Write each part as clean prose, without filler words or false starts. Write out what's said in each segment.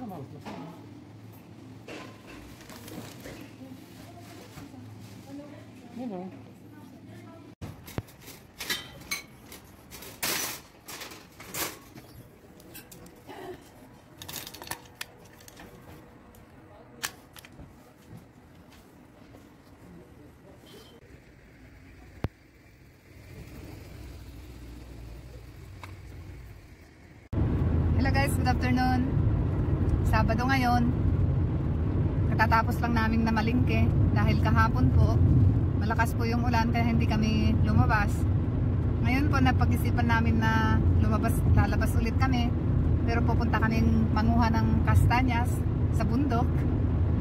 Hello guys, good afternoon. Sabado ngayon. Katatapos lang naming namalingke dahil kahapon po malakas po yung ulan kaya hindi kami lumabas. Ngayon po napag-isipan namin na lalabas ulit kami. Pero pupunta kaming manguha ng kastanyas sa bundok.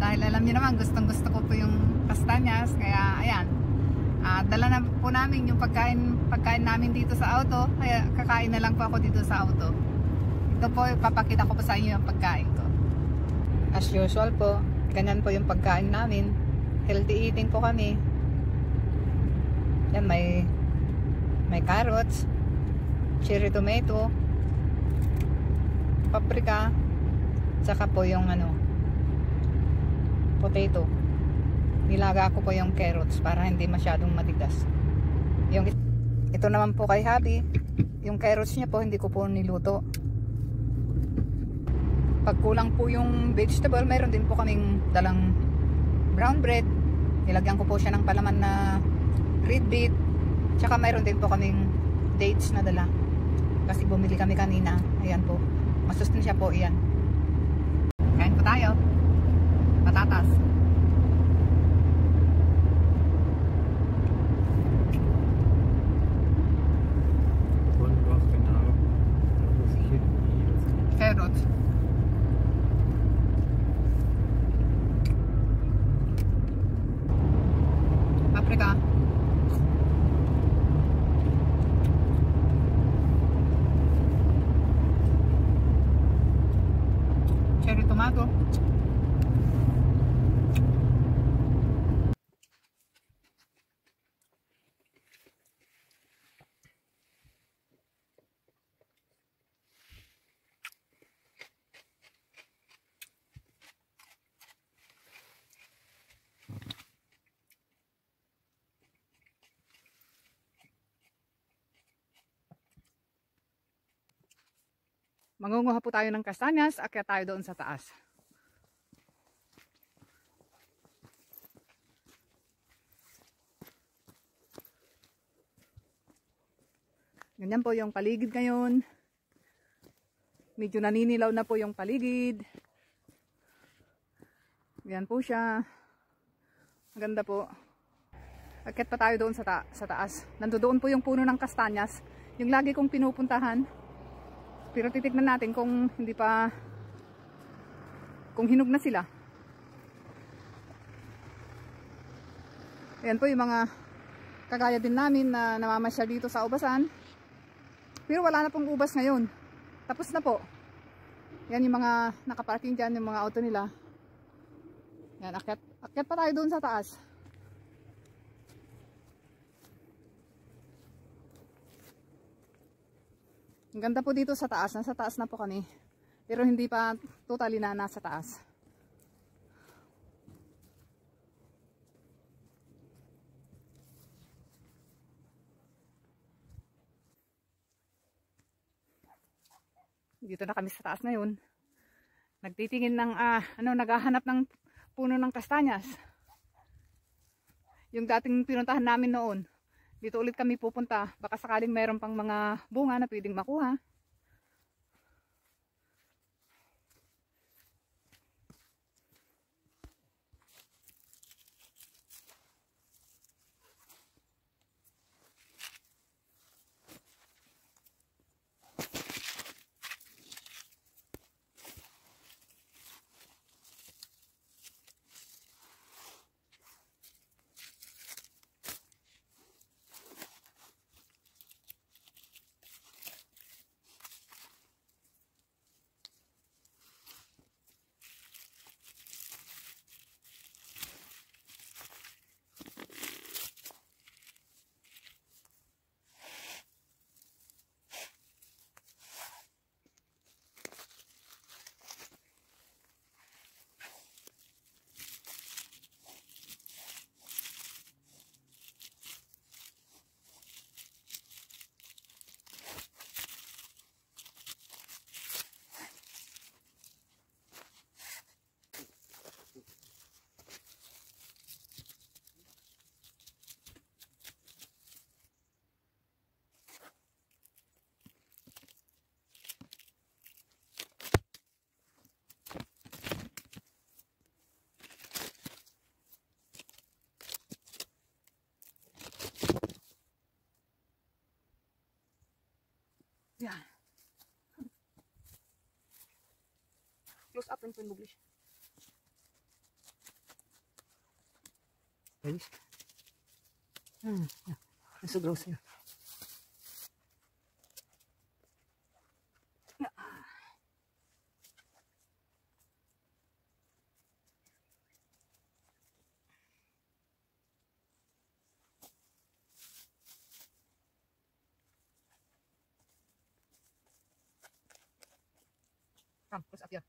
Dahil alam niyo naman gustong gusto ko po yung kastanyas. Kaya ayan, dala na po namin yung pagkain namin dito sa auto. Kaya kakain na lang po ako dito sa auto. Ito po, papakita ko po sa inyo yung pagkain ko. As usual po, ganyan po yung pagkain namin. Healthy eating po kami. Yan, may carrots, cherry tomato, paprika, saka po yung potato. Nilaga ko po yung carrots para hindi masyadong matigas. Ito naman po kay Habi, yung carrots niya po hindi ko po niluto. Pag kulang po yung vegetable, mayroon din po kaming dalang brown bread. Nilagyan ko po siya ng palaman na red beet. Tsaka mayroon din po kaming dates na dala. Kasi bumili kami kanina. Ayan po. Masustansya po iyan. Kain po tayo. Patatas. Carrots. Paprika. Cherry tomato. Mangunguha po tayo ng kastanyas, akyat tayo doon sa taas. Ganyan po yung paligid ngayon. Medyo naninilaw na po yung paligid. Ganyan po siya. Maganda po. Akyat pa tayo doon sa taas. Nandoon po yung puno ng kastanyas. Yung lagi kong pinupuntahan. Pero titignan natin kung hinog na sila. Ayan po yung mga kagaya din namin na namamasyal dito sa ubasan. Pero wala na pong ubas ngayon. Tapos na po. Yan yung mga nakaparking dyan, yung mga auto nila. Yan, akyat pa tayo doon sa taas. Ang ganda po dito sa taas. Nasa taas na po kami. Pero hindi pa totally na nasa taas. Dito na kami sa taas ngayon. Nagtitingin ng naghahanap ng puno ng kastanyas. Yung dating pinuntahan namin noon. Dito ulit kami pupunta. Baka sakaling mayroon pang mga bunga na pwedeng makuha. close up yung English. Guys. Nasa gross yun. Come, close up here.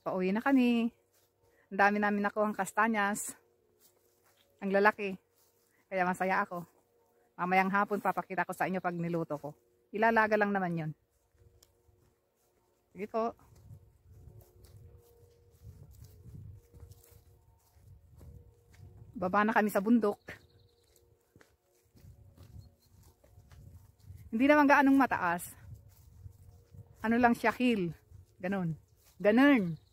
Pauwi na kami. Ang dami namin nakuhang kastanyas. Ang lalaki. Kaya masaya ako. Mamayang hapon papakita ko sa inyo pag niluto ko. Ilalaga lang naman yun. Sige po. Baba na kami sa bundok. Hindi naman gaanong mataas. Ano lang siya, hill. Ganon. Ganon.